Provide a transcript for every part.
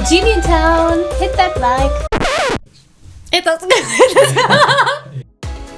Genie Town, hit that like.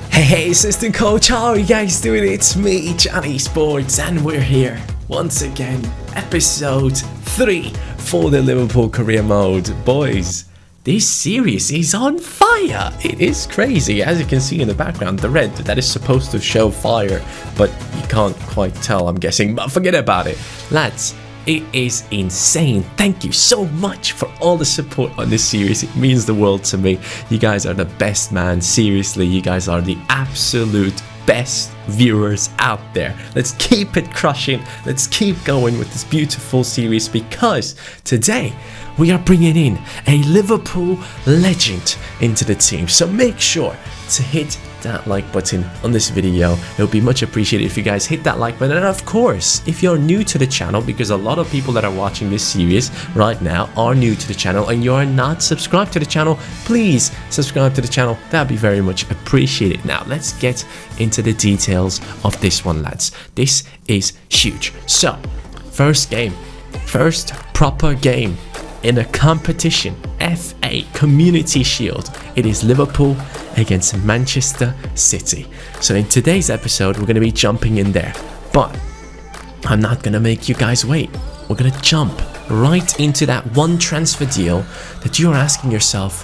Hey, assistant coach, how are you guys doing? It's me, CaniSports, and we're here once again, episode 3 for the Liverpool Career Mode. Boys, this series is on fire. It is crazy. As you can see in the background, the red, that is supposed to show fire, but you can't quite tell, I'm guessing. But forget about it. Lads, it is insane. Thank you so much for all the support on this series. It means the world to me. You guys are the best, man. Seriously, you guys are the absolute best viewers out there. Let's keep it crushing. Let's keep going with this beautiful series, because today we are bringing in a Liverpool legend into the team. So make sure to hit that like button on this video. It would be much appreciated if you guys hit that like button. And of course, if you're new to the channel, because a lot of people that are watching this series right now are new to the channel and you are not subscribed to the channel, please subscribe to the channel. That'd be very much appreciated. Now let's get into the details of this one, lads. This is huge. So first proper game in a competition, FA Community Shield. It is Liverpool against Manchester City. So in today's episode, we're going to be jumping in there, but I'm not going to make you guys wait. We're going to jump right into that one transfer deal that you're asking yourself,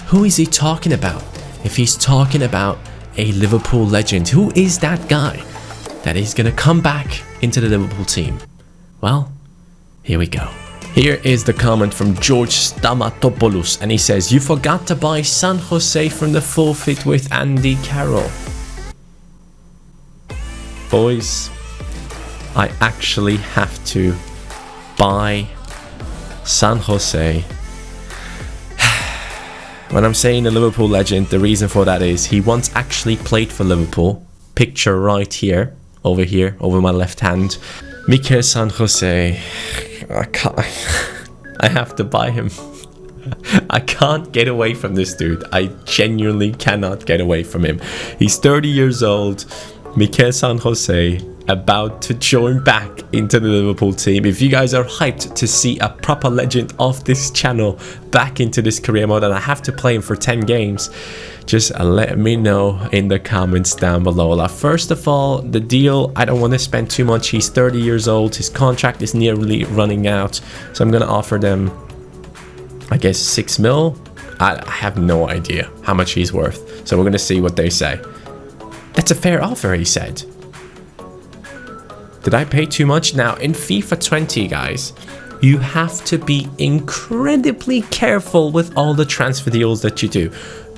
who is he talking about? If he's talking about a Liverpool legend, who is that guy that is going to come back into the Liverpool team? Well, here we go. Here is the comment from George Stamatopoulos, and he says, you forgot to buy San Jose from the forfeit with Andy Carroll. Boys, I actually have to buy San Jose. When I'm saying a Liverpool legend, the reason for that is he once actually played for Liverpool. Picture right here, over my left hand. Mikel San Jose. I have to buy him. I can't get away from this dude. I genuinely cannot get away from him. He's 30 years old. Mikel San Jose, about to join back into the Liverpool team. If you guys are hyped to see a proper legend of this channel back into this career mode, and I have to play him for 10 games, just let me know in the comments down below. Now, first of all, the deal, I don't want to spend too much. He's 30 years old. His contract is nearly running out. So I'm going to offer them, I guess, 6 mil. I have no idea how much he's worth. So we're going to see what they say. That's a fair offer, he said. Did I pay too much? Now, in FIFA 20, guys, you have to be incredibly careful with all the transfer deals that you do.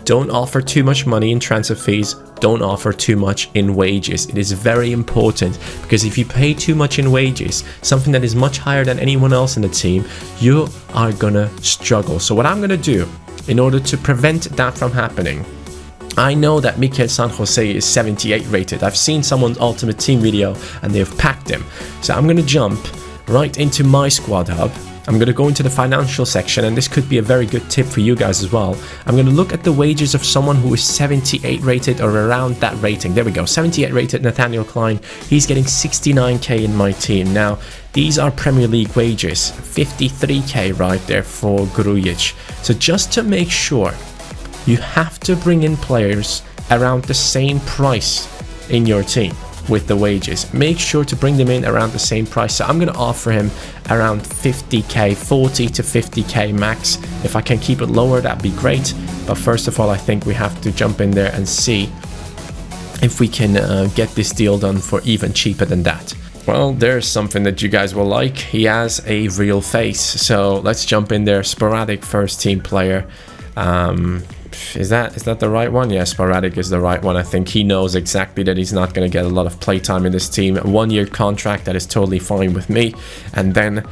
Don't offer too much money in transfer fees. Don't offer too much in wages. It is very important, because if you pay too much in wages, something that is much higher than anyone else in the team, you are gonna struggle. So what I'm gonna do in order to prevent that from happening, I know that Mikel San Jose is 78 rated. I've seen someone's Ultimate Team video and they've packed him. So I'm gonna jump right into my squad hub. I'm going to go into the financial section, and this could be a very good tip for you guys as well. I'm going to look at the wages of someone who is 78 rated or around that rating. There we go, 78 rated Nathaniel Klein. He's getting 69k in my team. Now, these are Premier League wages, 53k right there for Grujic. So just to make sure, you have to bring in players around the same price in your team. With the wages, make sure to bring them in around the same price. So I'm going to offer him around 50k, 40 to 50k max. If I can keep it lower, that'd be great. But first of all, I think we have to jump in there and see if we can get this deal done for even cheaper than that. Well, there's something that you guys will like. He has a real face. So let's jump in there. Sporadic first team player. Is that the right one? Yeah, Sporadic is the right one. I think he knows exactly that he's not going to get a lot of playtime in this team. A 1-year contract, that is totally fine with me. And then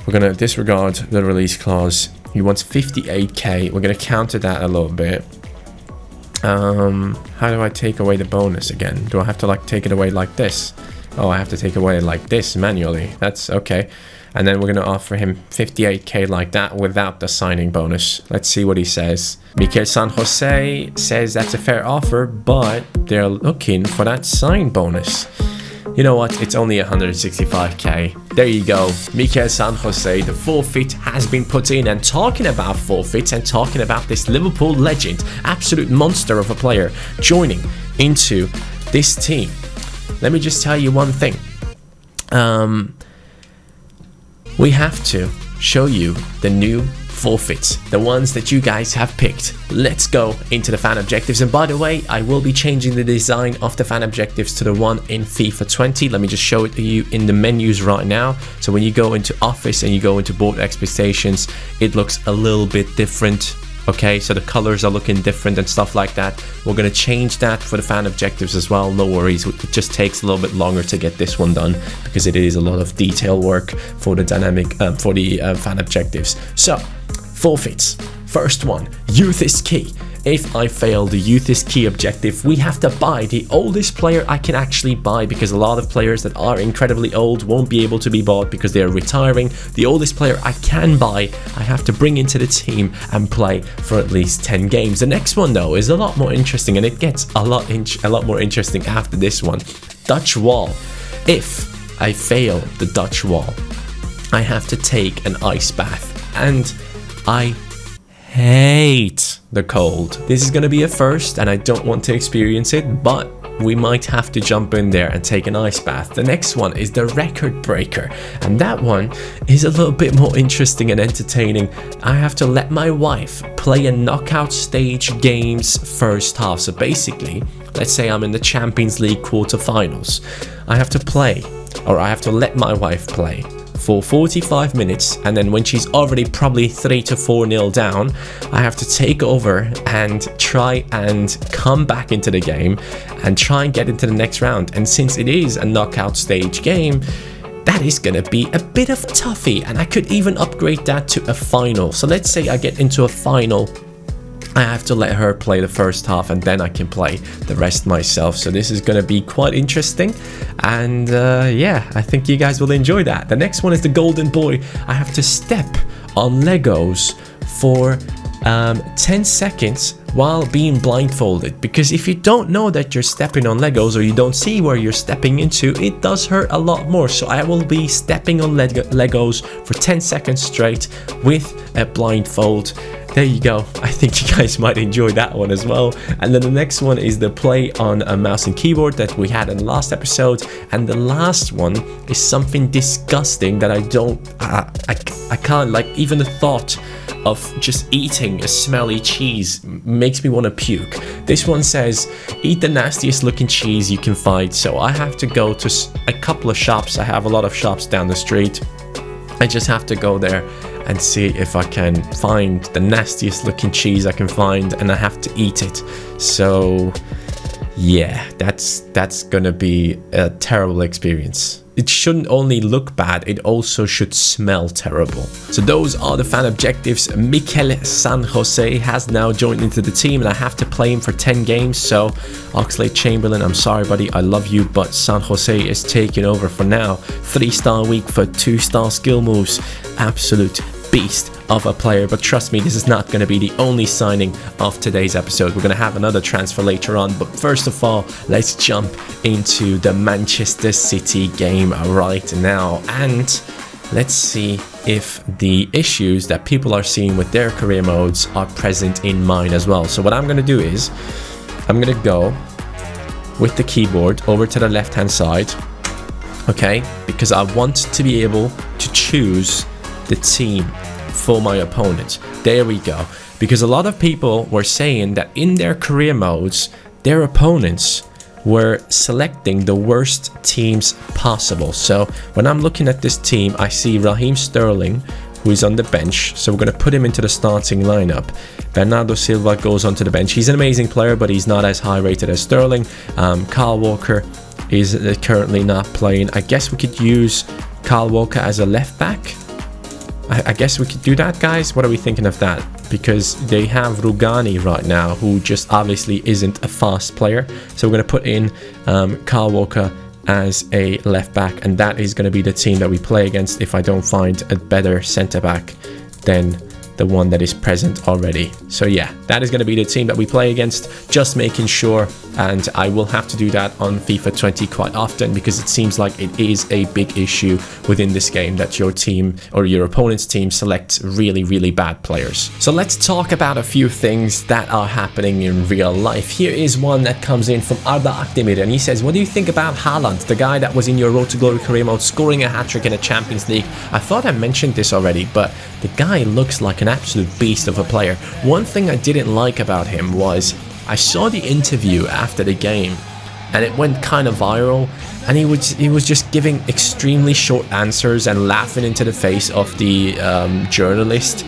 we're going to disregard the release clause. He wants 58k. We're going to counter that a little bit. How do I take away the bonus again? Do I have to like take it away like this? Oh, I have to take away like this manually. That's okay. And then we're going to offer him 58k like that without the signing bonus. Let's see what he says. Mikel San Jose says that's a fair offer, but they're looking for that sign bonus. You know what? It's only 165k. There you go. Mikel San Jose, the forfeit has been put in. And talking about forfeits and talking about this Liverpool legend, absolute monster of a player joining into this team. Let me just tell you one thing. We have to show you the new forfeits, the ones that you guys have picked. Let's go into the fan objectives. And by the way, I will be changing the design of the fan objectives to the one in FIFA 20. Let me just show it to you in the menus right now. So when you go into office and you go into board expectations, it looks a little bit different. Okay, so the colors are looking different and stuff like that. We're going to change that for the fan objectives as well. No worries, it just takes a little bit longer to get this one done because it is a lot of detail work for the dynamic fan objectives. So forfeits. First one, youth is key. If I fail the youth is key objective, we have to buy the oldest player I can actually buy, because a lot of players that are incredibly old won't be able to be bought because they are retiring. The oldest player I can buy, I have to bring into the team and play for at least 10 games. The next one though is a lot more interesting, and it gets a lot more interesting after this one. Dutch wall. If I fail the Dutch wall, I have to take an ice bath, and I hate the cold. This is going to be a first and I don't want to experience it, but we might have to jump in there and take an ice bath. The next one is the record breaker, and that one is a little bit more interesting and entertaining. I have to let my wife play a knockout stage games first half. So basically, let's say I'm in the Champions League quarterfinals. I have to play, or I have to let my wife play for 45 minutes, and then when she's already probably 3 to 4-0 down, I have to take over and try and come back into the game and try and get into the next round. And since it is a knockout stage game, that is going to be a bit of toughie, and I could even upgrade that to a final. So let's say I get into a final, I have to let her play the first half and then I can play the rest myself. So this is going to be quite interesting, and yeah, I think you guys will enjoy that. The next one is the golden boy. I have to step on Legos for 10 seconds while being blindfolded, because if you don't know that you're stepping on Legos, or you don't see where you're stepping into, it does hurt a lot more. So I will be stepping on Legos for 10 seconds straight with a blindfold. There you go. I think you guys might enjoy that one as well. And then the next one is the play on a mouse and keyboard that we had in the last episode. And the last one is something disgusting that I can't, like, even the thought of just eating a smelly cheese makes me want to puke. This one says, eat the nastiest looking cheese you can find. So I have to go to a couple of shops. I have a lot of shops down the street. I just have to go there and see if I can find the nastiest looking cheese I can find, and I have to eat it. So yeah, that's gonna be a terrible experience. It shouldn't only look bad, it also should smell terrible. So those are the fan objectives. Mikel San Jose has now joined into the team, and I have to play him for 10 games. So Oxlade-Chamberlain, I'm sorry buddy, I love you, but San Jose is taking over for now. 3-star week for 2-star skill moves. Absolute beast of a player, but trust me, this is not going to be the only signing of today's episode. We're going to have another transfer later on, but first of all, let's jump into the Manchester City game right now, and let's see if the issues that people are seeing with their career modes are present in mine as well. So what I'm going to do is I'm going to go with the keyboard over to the left hand side, okay, because I want to be able to choose the team for my opponent. There we go. Because a lot of people were saying that in their career modes, their opponents were selecting the worst teams possible. So when I'm looking at this team, I see Raheem Sterling, who is on the bench. So we're going to put him into the starting lineup. Bernardo Silva goes onto the bench. He's an amazing player, but he's not as high rated as Sterling. Kyle Walker is currently not playing. I guess we could use Kyle Walker as a left back. I guess we could do that, guys. What are we thinking of that? Because they have Rugani right now, who just obviously isn't a fast player. So we're going to put in Kyle Walker as a left back, and that is going to be the team that we play against if I don't find a better centre back than the one that is present already. So yeah, that is going to be the team that we play against, just making sure, and I will have to do that on FIFA 20 quite often because it seems like it is a big issue within this game that your team or your opponent's team selects really bad players. So let's talk about a few things that are happening in real life. Here is one that comes in from Arda Akdemir, and he says, what do you think about Haland, the guy that was in your Road to Glory career mode, scoring a hat-trick in a Champions League? I thought I mentioned this already, but the guy looks like an absolute beast of a player. One thing I didn't like about him was I saw the interview after the game and it went kind of viral, and he was just giving extremely short answers and laughing into the face of the journalist.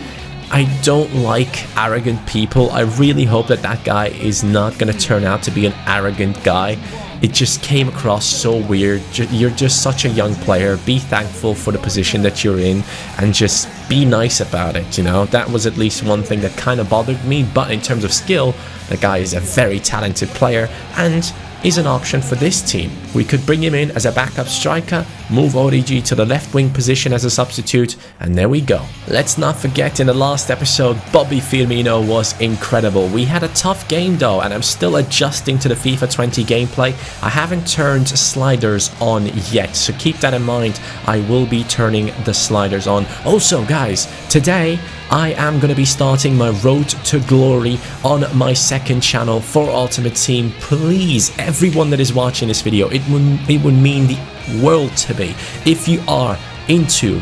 I don't like arrogant people. I really hope that that guy is not going to turn out to be an arrogant guy. It just came across so weird. You're just such a young player. Be thankful for the position that you're in and just be nice about it, you know? That was at least one thing that kind of bothered me. But in terms of skill, the guy is a very talented player and is an option for this team. We could bring him in as a backup striker, move ODG to the left wing position as a substitute, and there we go. Let's not forget, in the last episode, Bobby Firmino was incredible. We had a tough game though, and I'm still adjusting to the FIFA 20 gameplay. I haven't turned sliders on yet, so keep that in mind. I will be turning the sliders on. Also guys, today I am going to be starting my Road to Glory on my second channel for Ultimate Team. Please, everyone that is watching this video, it would mean the world to me if you are into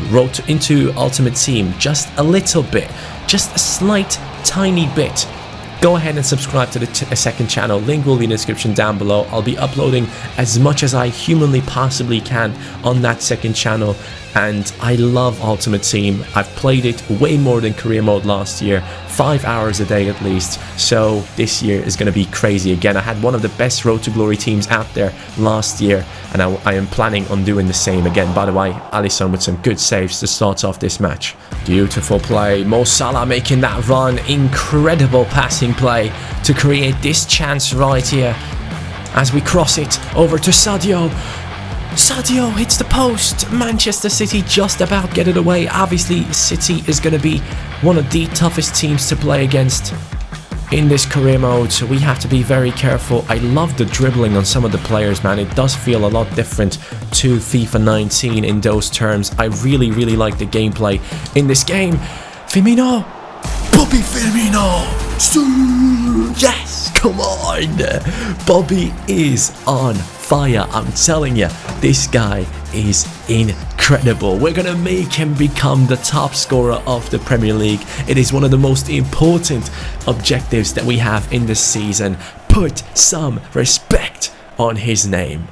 Ultimate Team just a little bit, just a slight tiny bit. Go ahead and subscribe to the second channel. Link will be in the description down below. I'll be uploading as much as I humanly possibly can on that second channel. And I love Ultimate Team. I've played it way more than Career Mode last year, 5 hours a day at least. So this year is going to be crazy again. I had one of the best Road to Glory teams out there last year, and I am planning on doing the same again. By the way, Alisson with some good saves to start off this match. Beautiful play. Mo Salah making that run. Incredible passing play to create this chance right here as we cross it over to Sadio. Sadio hits the post. Manchester City just about get it away. Obviously, City is going to be one of the toughest teams to play against in this career mode, so we have to be very careful. I love the dribbling on some of the players, man. It does feel a lot different to FIFA 19 in those terms. I really like the gameplay in this game. Firmino! Bobby Firmino! Yes! Come on! Bobby is on fire. I'm telling you, this guy is incredible. We're gonna make him become the top scorer of the Premier League. It is one of the most important objectives that we have in this season. Put some respect on his name.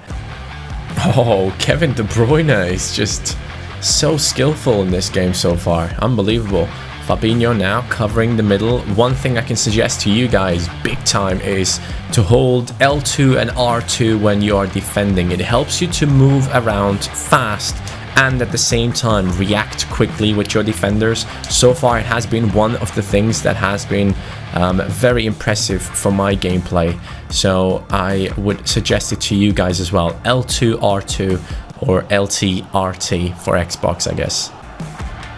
Oh, Kevin De Bruyne is just so skillful in this game so far. Unbelievable. Fabinho now covering the middle. One thing I can suggest to you guys big time is to hold L2 and R2 when you are defending. It helps you to move around fast and at the same time react quickly with your defenders. So far it has been one of the things that has been very impressive for my gameplay. So I would suggest it to you guys as well. L2 R2 or LT RT for Xbox, I guess.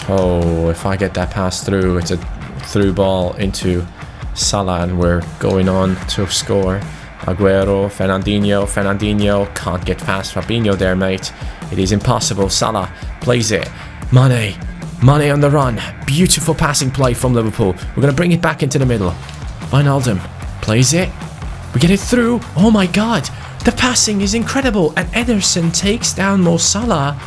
Oh, if I get that pass through, it's a through ball into Salah and we're going on to score. Aguero, Fernandinho can't get past Fabinho there, mate. It is impossible. Salah plays it. Mane on the run. Beautiful passing play from Liverpool. We're going to bring it back into the middle. Wijnaldum plays it. We get it through. Oh my god. The passing is incredible. And Ederson takes down Mo Salah.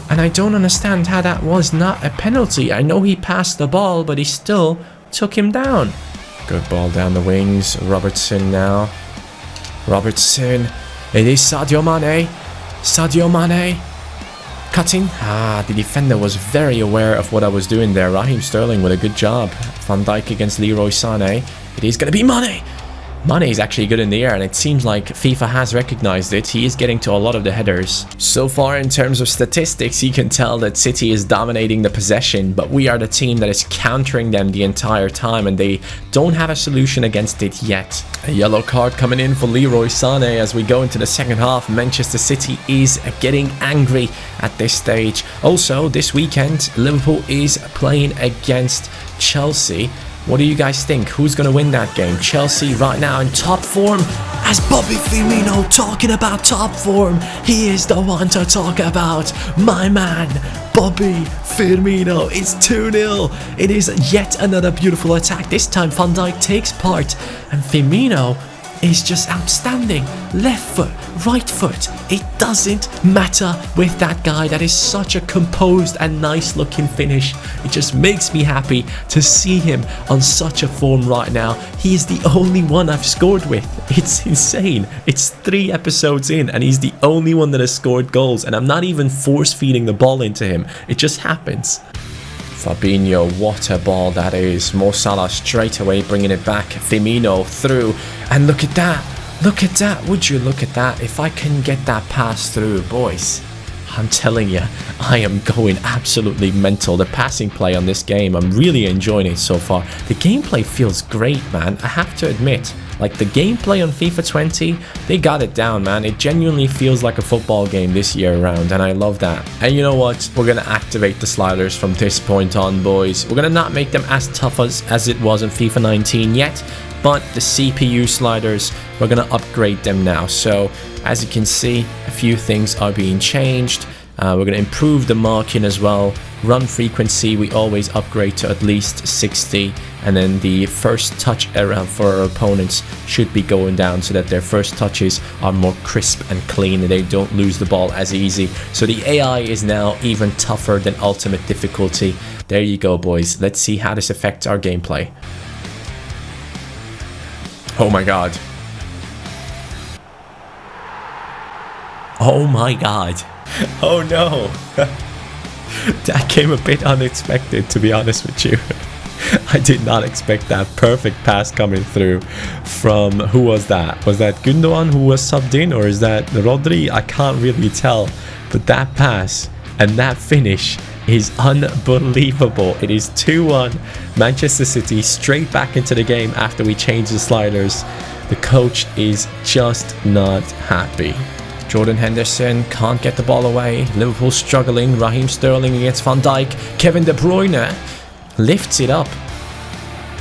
And I don't understand how that was not a penalty. I know he passed the ball, but he still took him down. Good ball down the wings. Robertson now. Robertson. It is Sadio Mane. Sadio Mane. Cutting. The defender was very aware of what I was doing there. Raheem Sterling with a good job. Van Dijk against Leroy Sané. It is going to be Mane. Mane is actually good in the air, and it seems like FIFA has recognized it. He is getting to a lot of the headers. So far, in terms of statistics, you can tell that City is dominating the possession, but we are the team that is countering them the entire time, and they don't have a solution against it yet. A yellow card coming in for Leroy Sané as we go into the second half. Manchester City is getting angry at this stage. Also, this weekend, Liverpool is playing against Chelsea. What do you guys think? Who's going to win that game? Chelsea right now in top form. As Bobby Firmino talking about top form, he is the one to talk about. My man, Bobby Firmino. It's 2-0. It is yet another beautiful attack. This time Van Dijk takes part and Firmino is just outstanding. Left foot, right foot, it doesn't matter with that guy. That is such a composed and nice looking finish. It just makes me happy to see him on such a form right now. He is the only one I've scored with. It's insane. It's 3 episodes in and he's the only one that has scored goals, and I'm not even force feeding the ball into him. It just happens. Fabinho, what a ball that is. Mo Salah straight away bringing it back. Firmino through, and look at that. Look at that. Would you look at that? If I can get that pass through, boys, I'm telling you, I am going absolutely mental. The passing play on this game, I'm really enjoying it so far. The gameplay feels great, man. I have to admit. Like, the gameplay on FIFA 20, they got it down, man. It genuinely feels like a football game this year around, and I love that. And you know what? We're going to activate the sliders from this point on, boys. We're going to not make them as tough as it was in FIFA 19 yet, but the CPU sliders, we're going to upgrade them now. So, as you can see, a few things are being changed. We're going to improve the marking as well. Run frequency, we always upgrade to at least 60. And then the first touch around for our opponents should be going down so that their first touches are more crisp and clean and they don't lose the ball as easy. So the AI is now even tougher than ultimate difficulty. There you go, boys. Let's see how this affects our gameplay. Oh my god. Oh my god. Oh no. That came a bit unexpected, to be honest with you. I did not expect that perfect pass coming through from, who was that? Was that Gundogan who was subbed in, or is that Rodri? I can't really tell, but that pass and that finish is unbelievable. It is 2-1 Manchester City, straight back into the game after we changed the sliders. The coach is just not happy. Jordan Henderson can't get the ball away. Liverpool struggling. Raheem Sterling against Van Dijk. Kevin De Bruyne lifts it up,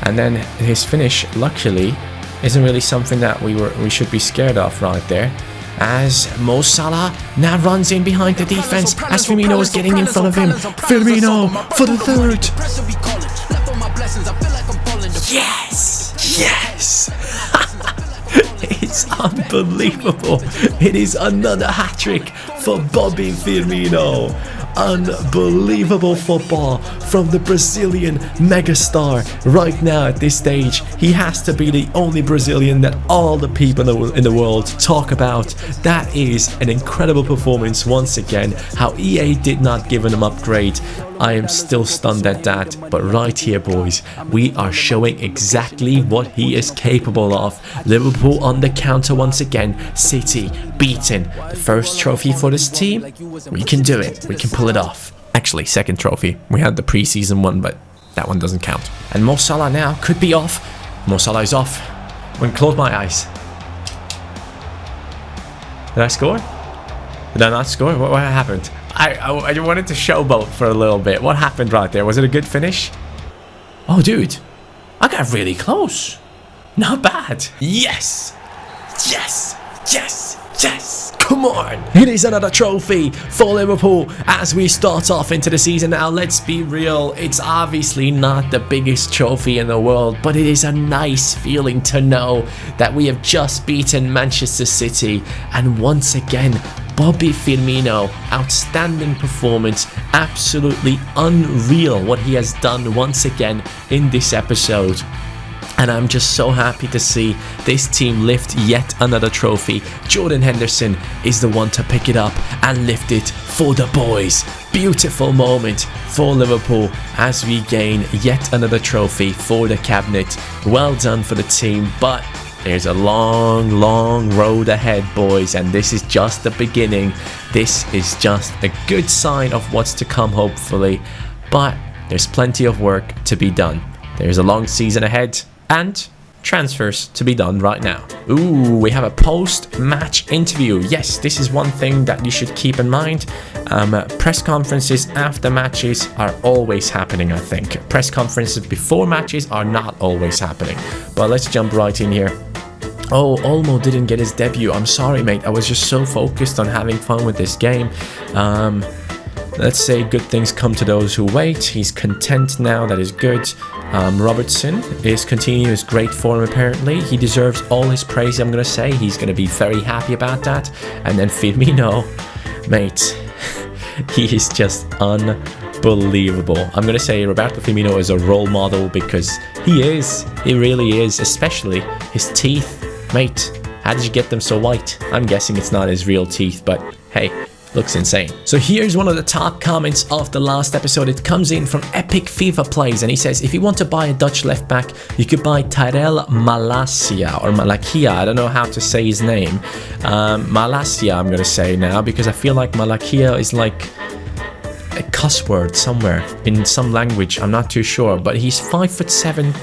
and then his finish, luckily, isn't really something that we should be scared of right there. As Mo Salah now runs in behind the defense as Firmino is getting in front of him. Firmino for the third. Yes! Yes! It's unbelievable. It is another hat-trick for Bobby Firmino. Unbelievable football from the Brazilian megastar right now at this stage. He has to be the only Brazilian that all the people in the world talk about. That is an incredible performance once again. How EA did not give him an upgrade, I am still stunned at that. But right here, boys, we are showing exactly what he is capable of. Liverpool on the counter once again. City beaten. The first trophy for this team. We can do it. We can pull it off. Actually, second trophy. We had the preseason one, but that one doesn't count. And Mo Salah now could be off. Mo Salah is off. I'm going to close my eyes. Did I score? Did I not score? What happened? I wanted to showboat for a little bit. What happened right there? Was it a good finish? Oh, dude. I got really close. Not bad. Yes. Yes. Yes. Yes. Come on. It is another trophy for Liverpool as we start off into the season. Now, let's be real. It's obviously not the biggest trophy in the world, but it is a nice feeling to know that we have just beaten Manchester City. And once again, Bobby Firmino, outstanding performance, absolutely unreal what he has done once again in this episode. And I'm just so happy to see this team lift yet another trophy. Jordan Henderson is the one to pick it up and lift it for the boys. Beautiful moment for Liverpool as we gain yet another trophy for the cabinet. Well done for the team, but there's a long road ahead, boys, and this is just the beginning. This is just a good sign of what's to come, hopefully, but there's plenty of work to be done. There's a long season ahead and transfers to be done right now. Ooh, we have a post-match interview. Yes, this is one thing that you should keep in mind. Press conferences after matches are always happening, I think. Press conferences before matches are not always happening. But let's jump right in here. Oh, Olmo didn't get his debut. I'm sorry, mate. I was just so focused on having fun with this game. Let's say good things come to those who wait. He's content now. That is good. Robertson is continuing his great form, apparently. He deserves all his praise, I'm going to say. He's going to be very happy about that. And then Firmino, mate, he is just unbelievable. I'm going to say Roberto Firmino is a role model because he is. He really is, especially his teeth. Mate, how did you get them so white? I'm guessing it's not his real teeth, but hey, looks insane. So here's one of the top comments of the last episode. It comes in from Epic FIFA Plays, and he says, if you want to buy a Dutch left back, you could buy Tyrell Malacia or Malakia. I don't know how to say his name. Malacia, I'm gonna say now, because I feel like Malakia is like a cuss word somewhere in some language. I'm not too sure, but he's 5'7",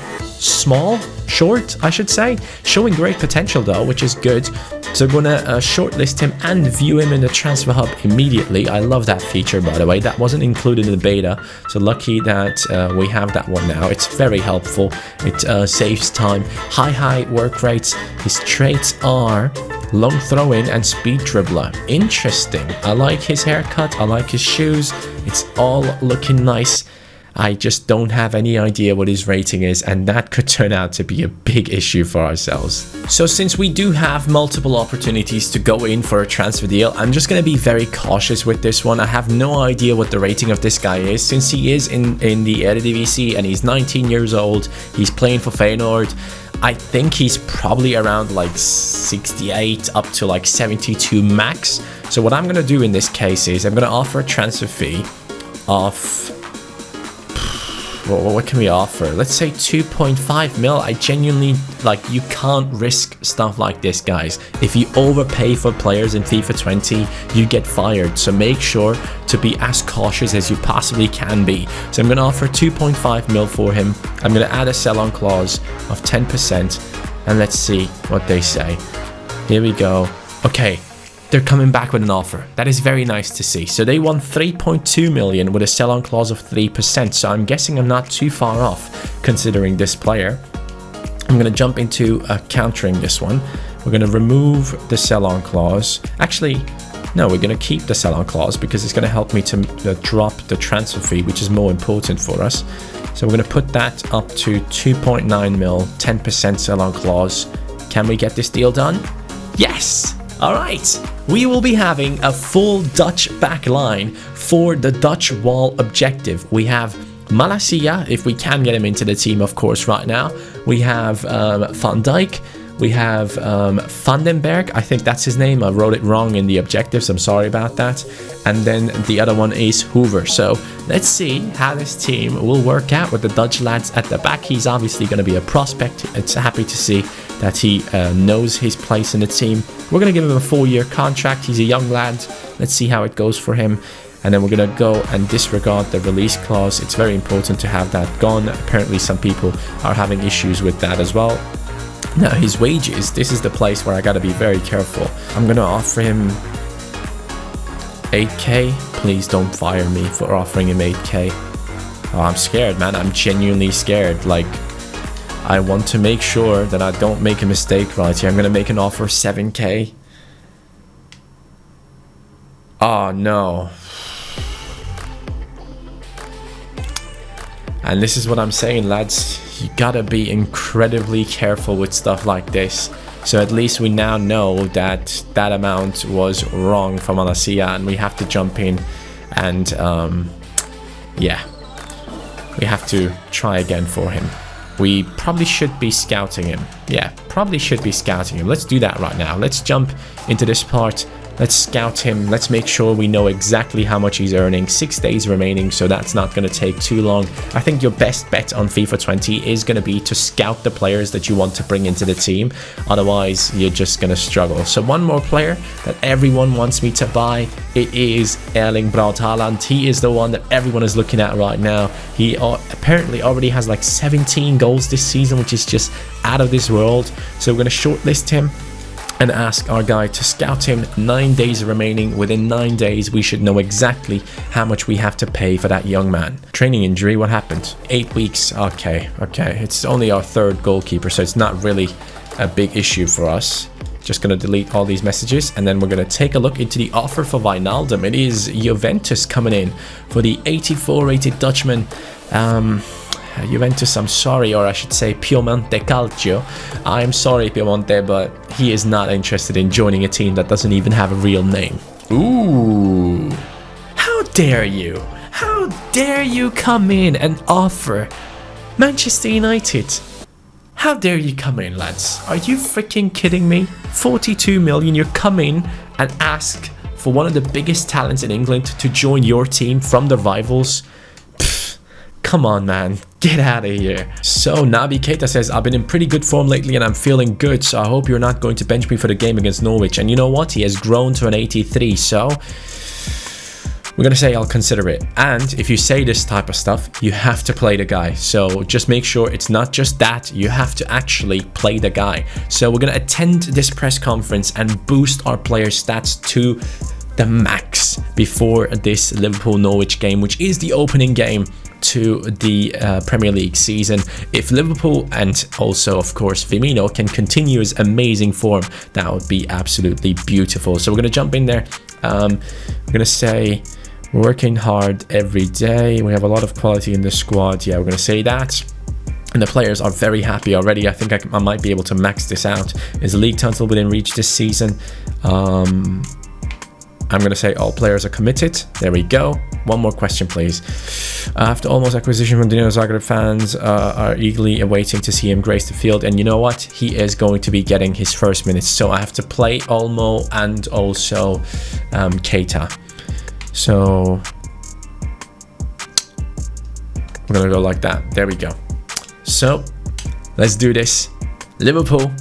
short, I should say, showing great potential though, which is good. So we're gonna shortlist him and view him in the transfer hub immediately. I love that feature, by the way. That wasn't included in the beta, so lucky that we have that one now. It's very helpful. It saves time. High work rates. His traits are long throw-in and speed dribbler. Interesting. I like his haircut. I like his shoes. It's all looking nice. I just don't have any idea what his rating is, and that could turn out to be a big issue for ourselves. So since we do have multiple opportunities to go in for a transfer deal, I'm just going to be very cautious with this one. I have no idea what the rating of this guy is, since he is in the Eredivisie and he's 19 years old. He's playing for Feyenoord. I think he's probably around like 68 up to like 72 max. So what I'm going to do in this case is I'm going to offer a transfer fee of... what can we offer? Let's say 2.5 mil. I genuinely, like, you can't risk stuff like this, guys. If you overpay for players in FIFA 20, you get fired. So make sure to be as cautious as you possibly can be. So I'm going to offer 2.5 mil for him. I'm going to add a sell-on clause of 10%. And let's see what they say. Here we go. Okay. They're coming back with an offer. That is very nice to see. So they want 3.2 million with a sell-on clause of 3%. So I'm guessing I'm not too far off considering this player. I'm going to jump into countering this one. We're going to remove the sell-on clause. Actually, no, we're going to keep the sell-on clause because it's going to help me to drop the transfer fee, which is more important for us. So we're going to put that up to 2.9 mil, 10% sell-on clause. Can we get this deal done? Yes! Alright, we will be having a full Dutch back line for the Dutch wall objective. We have Malacia, if we can get him into the team, of course, right now. We have Van Dijk. We have Vandenberg, I think that's his name. I wrote it wrong in the objectives, I'm sorry about that. And then the other one is Hoover. So let's see how this team will work out with the Dutch lads at the back. He's obviously going to be a prospect. It's happy to see that he knows his place in the team. We're going to give him a 4-year contract. He's a young lad. Let's see how it goes for him. And then we're going to go and disregard the release clause. It's very important to have that gone. Apparently some people are having issues with that as well. Now his wages, this is the place where I got to be very careful. I'm going to offer him 8k. Please don't fire me for offering him 8k. Oh, I'm scared, man. I'm genuinely scared. Like, I want to make sure that I don't make a mistake right here. I'm going to make an offer of 7k. Oh, no. And this is what I'm saying, lads. You gotta be incredibly careful with stuff like this. So at least we now know that that amount was wrong for Malacia, and we have to jump in and yeah, we have to try again for him. We probably should be scouting him. Yeah, probably should be scouting him. Let's do that right now. Let's jump into this part Let's scout him. Let's make sure we know exactly how much he's earning. 6 days remaining, so that's not going to take too long. I think your best bet on FIFA 20 is going to be to scout the players that you want to bring into the team. Otherwise, you're just going to struggle. So one more player that everyone wants me to buy, it is Erling Braut Haaland. He is the one that everyone is looking at right now. He apparently already has like 17 goals this season, which is just out of this world. So we're going to shortlist him and ask our guy to scout him. 9 days remaining. Within 9 days, we should know exactly how much we have to pay for that young man. Training injury, what happened? 8 weeks. Okay. It's only our third goalkeeper, so it's not really a big issue for us. Just going to delete all these messages, and then we're going to take a look into the offer for Wijnaldum. It is Juventus coming in for the 84 rated Dutchman. Juventus, I'm sorry, or I should say Piemonte Calcio. I'm sorry, Piemonte, but he is not interested in joining a team that doesn't even have a real name. Ooh. How dare you? How dare you come in and offer Manchester United? How dare you come in, lads? Are you freaking kidding me? 42 million, you come in and ask for one of the biggest talents in England to join your team from the rivals? Come on, man. Get out of here. So, Naby Keita says, I've been in pretty good form lately and I'm feeling good, so I hope you're not going to bench me for the game against Norwich. And you know what? He has grown to an 83, so we're going to say I'll consider it. And if you say this type of stuff, you have to play the guy. So just make sure it's not just that. You have to actually play the guy. So we're going to attend this press conference and boost our player stats to the max before this Liverpool-Norwich game, which is the opening game to the Premier League season. If Liverpool and also, of course, Firmino can continue his amazing form, that would be absolutely beautiful. So we're going to jump in there. We're going to say we're working hard every day. We have a lot of quality in the squad. Yeah, we're going to say that. And the players are very happy already. I think I might be able to max this out. Is the league title within reach this season? I'm going to say all players are committed. There we go. One more question, please. After almost acquisition from Dinamo Zagreb, fans are eagerly awaiting to see him grace the field. And you know what? He is going to be getting his first minutes. So I have to play Olmo and also Keita. So we're going to go like that. There we go. So let's do this. Liverpool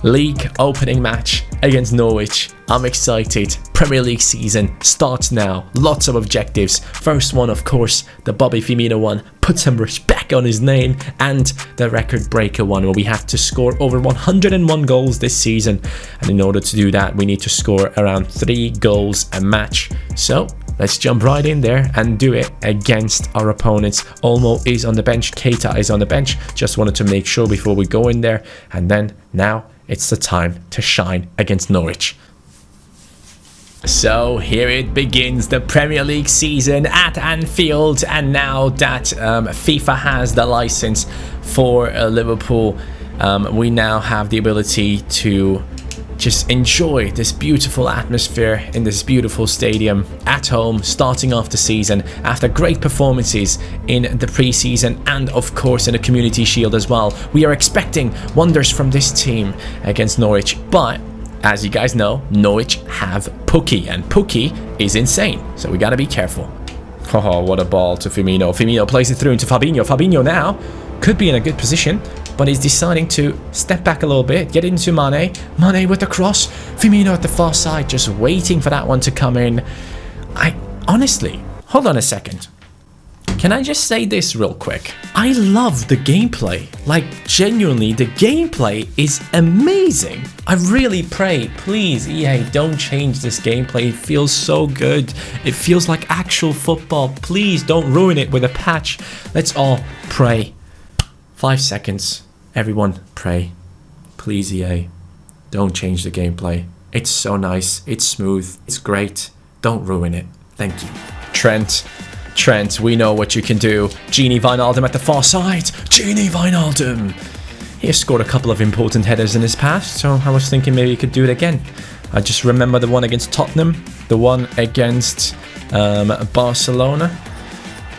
league opening match against Norwich. I'm excited. Premier League season starts now. Lots of objectives. First one, of course, the Bobby Firmino one. Put some respect on his name. And the record breaker one, where we have to score over 101 goals this season. And in order to do that, we need to score around 3 goals a match. So let's jump right in there and do it against our opponents. Olmo is on the bench. Keita is on the bench. Just wanted to make sure before we go in there. And then now it's the time to shine against Norwich. So here it begins, the Premier League season at Anfield, and now that FIFA has the license for Liverpool, we now have the ability to just enjoy this beautiful atmosphere in this beautiful stadium at home, starting off the season after great performances in the pre-season and of course in the Community Shield as well. We are expecting wonders from this team against Norwich, but as you guys know, Norwich have Pukki, and Pukki is insane, so we gotta be careful. Oh, what a ball to Firmino. Firmino plays it through into Fabinho. Fabinho now could be in a good position, but he's deciding to step back a little bit, get into Mane. Mane with the cross. Firmino at the far side, just waiting for that one to come in. Honestly, hold on a second. Can I just say this real quick? I love the gameplay. Like, genuinely, the gameplay is amazing. I really pray, please, EA, don't change this gameplay. It feels so good. It feels like actual football. Please don't ruin it with a patch. Let's all pray. 5 seconds. Everyone, pray. Please, EA, don't change the gameplay. It's so nice. It's smooth. It's great. Don't ruin it. Thank you. Trent, we know what you can do. Gini Wijnaldum at the far side. Gini Wijnaldum. He has scored a couple of important headers in his past, so I was thinking maybe he could do it again. I just remember the one against Tottenham, the one against Barcelona.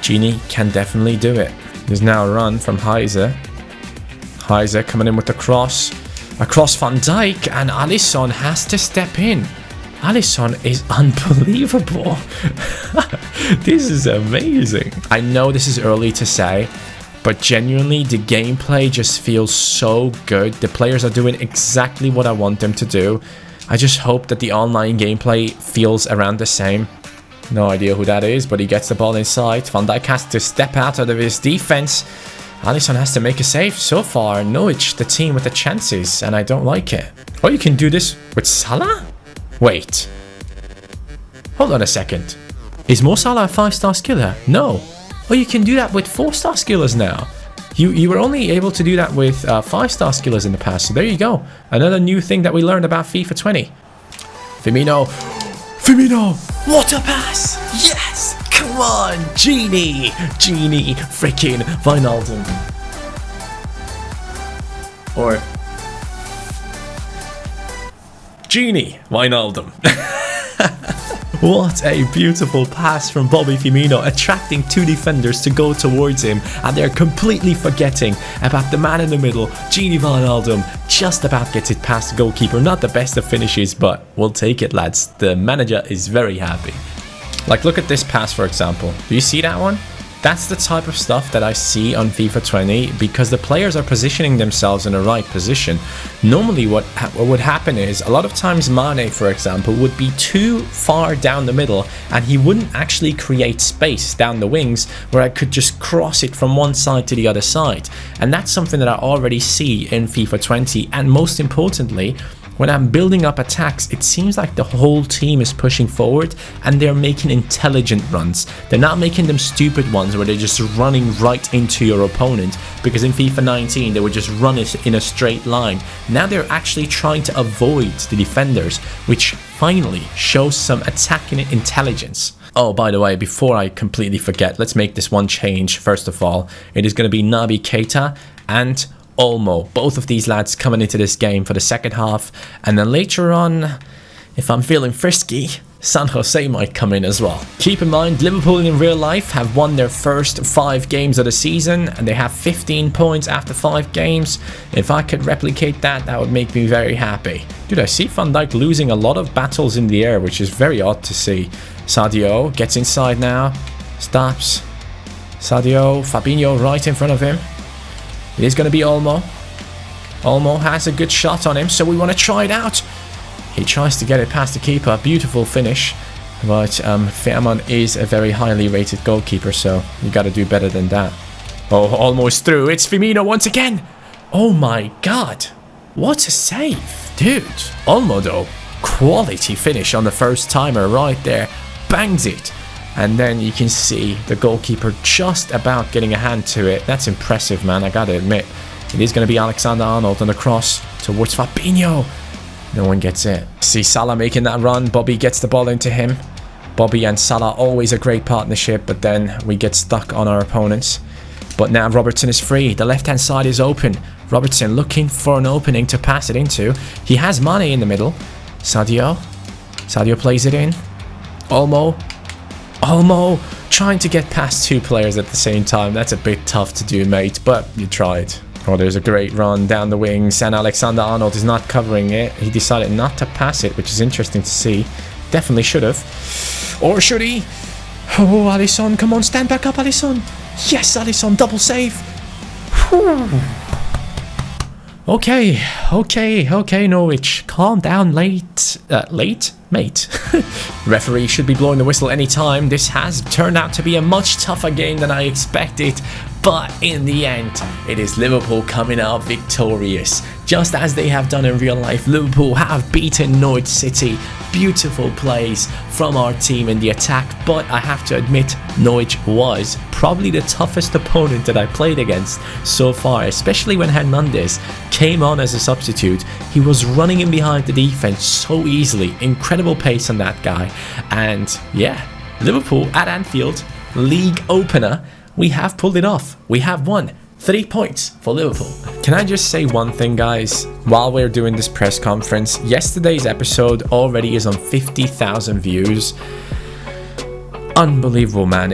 Gini can definitely do it. There's now a run from Heiser. Heiser coming in with the cross. Across Van Dijk, and Alisson has to step in. Alisson is unbelievable. This is amazing. I know this is early to say, but genuinely the gameplay just feels so good. The players are doing exactly what I want them to do. I just hope that the online gameplay feels around the same. No idea who that is, but he gets the ball inside. Van Dijk has to step out of his defense. Alisson has to make a save. So far, Norwich, the team with the chances, and I don't like it. Oh, you can do this with Salah? Wait. Hold on a second. Is Mo Salah a 5-star skiller? No. Oh, you can do that with 4-star skillers now. You were only able to do that with 5-star skillers in the past. So there you go. Another new thing that we learned about FIFA 20. Firmino. What a pass. Yes. Come on. Genie. Freaking Wijnaldum. Or Genie Wijnaldum. What a beautiful pass from Bobby Firmino, attracting 2 defenders to go towards him, and they're completely forgetting about the man in the middle. Genie Wijnaldum just about gets it past the goalkeeper. Not the best of finishes, but we'll take it, lads. The manager is very happy. Like, look at this pass, for example. Do you see that one? That's the type of stuff that I see on FIFA 20 because the players are positioning themselves in the right position. Normally what would happen is a lot of times Mane, for example, would be too far down the middle and he wouldn't actually create space down the wings where I could just cross it from one side to the other side. And that's something that I already see in FIFA 20, and most importantly, when I'm building up attacks, it seems like the whole team is pushing forward and they're making intelligent runs. They're not making them stupid ones where they're just running right into your opponent, because in FIFA 19 they would just run it in a straight line. Now they're actually trying to avoid the defenders, which finally shows some attacking intelligence. Oh, by the way, before I completely forget, let's make this one change. First of all, it is going to be Naby Keita and Olmo, both of these lads coming into this game for the second half, and then later on, if I'm feeling frisky, San Jose might come in as well. Keep in mind, Liverpool in real life have won their first 5 games of the season and they have 15 points after 5 games. If I could replicate that, that would make me very happy. Dude, I see Van Dijk losing a lot of battles in the air, which is very odd to see. Sadio gets inside now, stops. Sadio, Fabinho right in front of him. It is going to be Olmo. Olmo has a good shot on him, so we want to try it out. He tries to get it past the keeper. Beautiful finish. But Firmino is a very highly rated goalkeeper, so you got to do better than that. Oh, almost through. It's Firmino once again. Oh my god. What a save. Dude. Olmo, though. Quality finish on the first timer right there. Bangs it. And then you can see the goalkeeper just about getting a hand to it. That's impressive, man. I gotta admit. It is going to be Alexander-Arnold on the cross towards Fabinho. No one gets it. See Salah making that run. Bobby gets the ball into him. Bobby and Salah, always a great partnership, but then we get stuck on our opponents. But now Robertson is free. The left-hand side is open. Robertson looking for an opening to pass it into. He has Mane in the middle. Sadio. Sadio plays it in. Olmo trying to get past 2 players at the same time. That's a bit tough to do, mate, but you tried. Oh, there's a great run down the wings, and Alexander-Arnold is not covering it. He decided not to pass it, which is interesting to see. Definitely should have. Or should he? Oh, Alisson, come on, stand back up, Alisson. Yes, Alisson, double save. Whew. Okay, Norwich. Calm down, mate. Referee should be blowing the whistle anytime. This has turned out to be a much tougher game than I expected, but in the end, it is Liverpool coming out victorious. Just as they have done in real life, Liverpool have beaten Norwich City. Beautiful plays from our team in the attack, but I have to admit, Norwich was probably the toughest opponent that I played against so far, especially when Hernandez came on as a substitute. He was running in behind the defense so easily. Incredible pace on that guy. And yeah, Liverpool at Anfield, league opener. We have pulled it off. We have won. 3 points for Liverpool. Can I just say one thing, guys? While we're doing this press conference, yesterday's episode already is on 50,000 views. Unbelievable, man.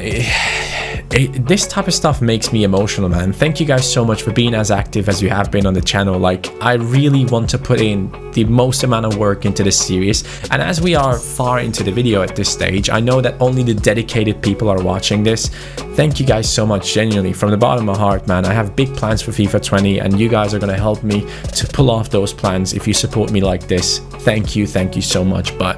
this type of stuff makes me emotional, man. Thank you guys so much for being as active as you have been on the channel. Like, I really want to put in the most amount of work into this series, and as we are far into the video at this stage, I know that only the dedicated people are watching this. Thank you guys so much, genuinely, from the bottom of my heart, man. I have big plans for FIFA 20, and you guys are going to help me to pull off those plans if you support me like this. Thank you so much. But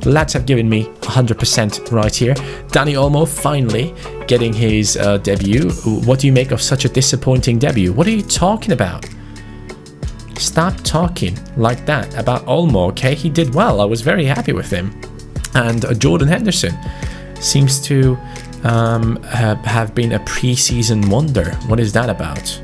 the lads have given me 100% right here. Dani Olmo finally getting his debut. What do you make of such a disappointing debut? What are you talking about? Stop talking like that about Olmo, okay? He did well. I was very happy with him. And Jordan Henderson seems to have been a preseason wonder. What is that about?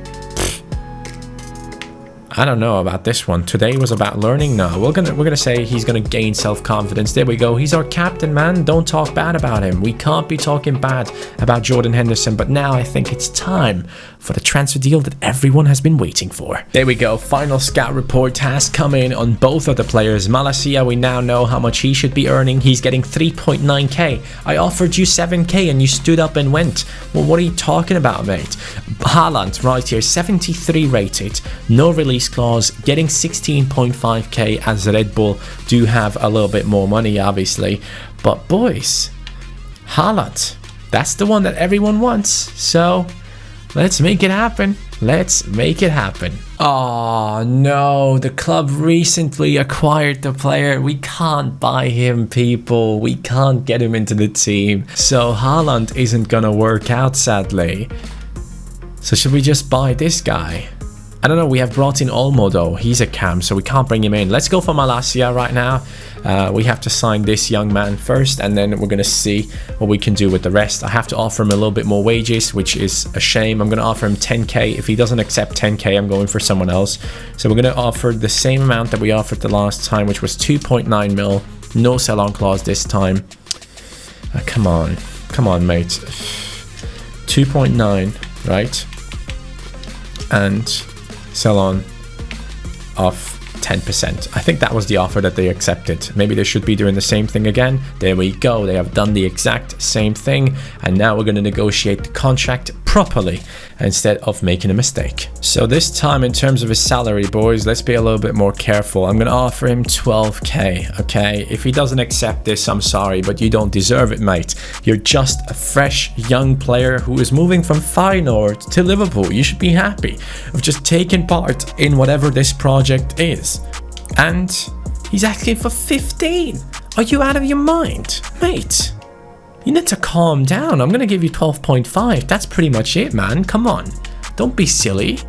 I don't know about this one. Today was about learning. No, we're gonna say he's gonna gain self-confidence. There we go. He's our captain, man. Don't talk bad about him. We can't be talking bad about Jordan Henderson. But now I think it's time for the transfer deal that everyone has been waiting for. There we go. Final scout report has come in on both of the players. Malacia, we now know how much he should be earning. He's getting 3.9k. I offered you 7k and you stood up and went. Well, what are you talking about, mate? Haland, right here, 73 rated, no release clause, getting 16.5k, as Red Bull do have a little bit more money, obviously. But boys, Haland, that's the one that everyone wants. So let's make it happen. Let's make it happen. Oh no, the club recently acquired the player. We can't buy him, people. We can't get him into the team. So Haland isn't gonna work out, sadly. So should we just buy this guy? I don't know, we have brought in Olmo though. He's a cam, so we can't bring him in. Let's go for Malacia right now. We have to sign this young man first, and then we're going to see what we can do with the rest. I have to offer him a little bit more wages, which is a shame. I'm going to offer him 10k. If he doesn't accept 10k, I'm going for someone else. So we're going to offer the same amount that we offered the last time, which was 2.9 mil. No sell-on clause this time. Come on, mate. 2.9, right? And sell on of 10%. I think that was the offer that they accepted. Maybe they should be doing the same thing again. There we go. They have done the exact same thing. And now we're going to negotiate the contract properly instead of making a mistake. So this time, in terms of his salary, boys, let's be a little bit more careful. I'm going to offer him 12k, okay? If he doesn't accept this, I'm sorry, but you don't deserve it, mate. You're just a fresh young player who is moving from Feyenoord to Liverpool. You should be happy of just taking part in whatever this project is. And he's asking for 15. Are you out of your mind, mate? You need to calm down. I'm going to give you 12.5. That's pretty much it, man. Come on. Don't be silly.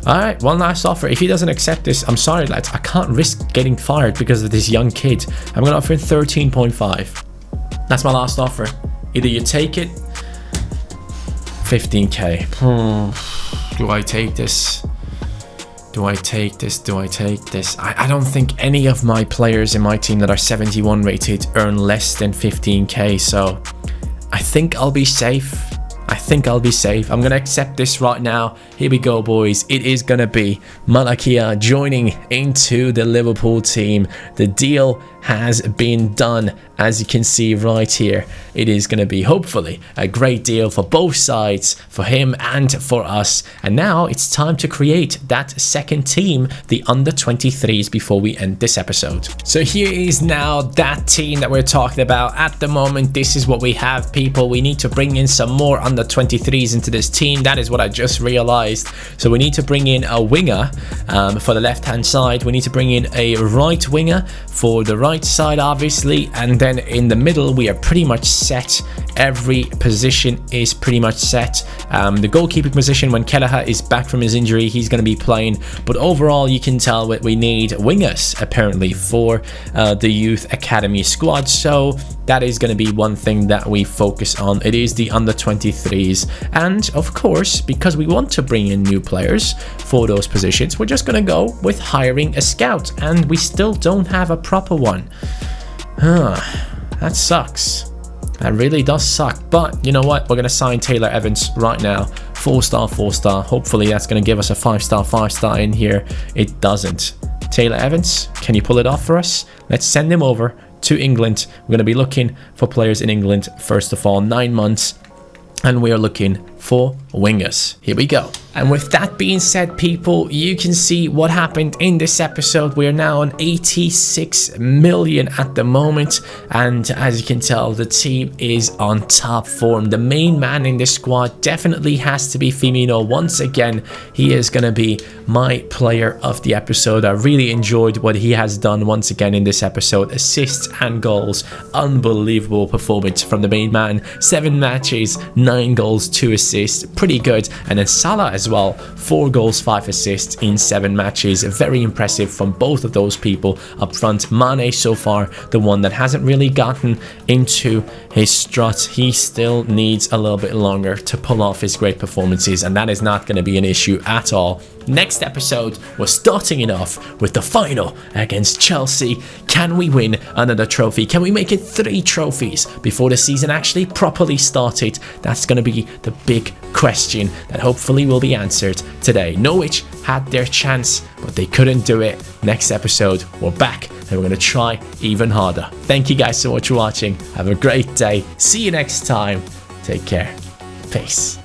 Alright, one last offer. If he doesn't accept this, I'm sorry, lads. I can't risk getting fired because of this young kid. I'm going to offer him 13.5. That's my last offer. Either you take it, 15k. Do I take this? Do I take this? Do I take this? I don't think any of my players in my team that are 71 rated earn less than 15k, so I think I'll be safe. I'm going to accept this right now. Here we go, boys. It is going to be Malacia joining into the Liverpool team. The deal has been done, as you can see right here. It is going to be, hopefully, a great deal for both sides, for him and for us. And now it's time to create that second team, the under-23s, before we end this episode. So here is now that team that we're talking about. At the moment, this is what we have, people. We need to bring in some more under-23s into this team. That is what I just realized. So we need to bring in a winger for the left-hand side. We need to bring in a right winger for the right side, obviously, and then in the middle we are pretty much set. Every position is pretty much set. The goalkeeping position, when Kelleher is back from his injury, he's going to be playing, but overall you can tell that we need wingers apparently for the youth academy squad. So that is going to be one thing that we focus on. It is the under-23s, and of course, because we want to bring in new players for those positions, we're just going to go with hiring a scout, and we still don't have a proper one. That sucks. That really does suck. But you know what? We're going to sign Taylor Evans right now. 4-star, 4-star. Hopefully that's going to give us a 5-star, 5-star in here. It doesn't. Taylor Evans, can you pull it off for us? Let's send him over to England. We're going to be looking for players in England, first of all, 9 months. And we are looking for wingers. Here we go. And with that being said, people, you can see what happened in this episode. We are now on 86 million at the moment. And as you can tell, the team is on top form. The main man in this squad definitely has to be Firmino. Once again, he is going to be my player of the episode. I really enjoyed what he has done once again in this episode. Assists and goals. Unbelievable performance from the main man. 7 matches, 9 goals, 2 assists. Pretty good. And then Salah as well, 4 goals, 5 assists in 7 matches. Very impressive from both of those people up front. Mane so far the one that hasn't really gotten into his strut. He still needs a little bit longer to pull off his great performances, and that is not going to be an issue at all. Next episode, we're starting it off with the final against Chelsea. Can we win another trophy? Can we make it 3 trophies before the season actually properly started? That's going to be the big question that hopefully will be answered today. Norwich had their chance, but they couldn't do it. Next episode, we're back and we're going to try even harder. Thank you guys so much for watching. Have a great day. See you next time. Take care. Peace.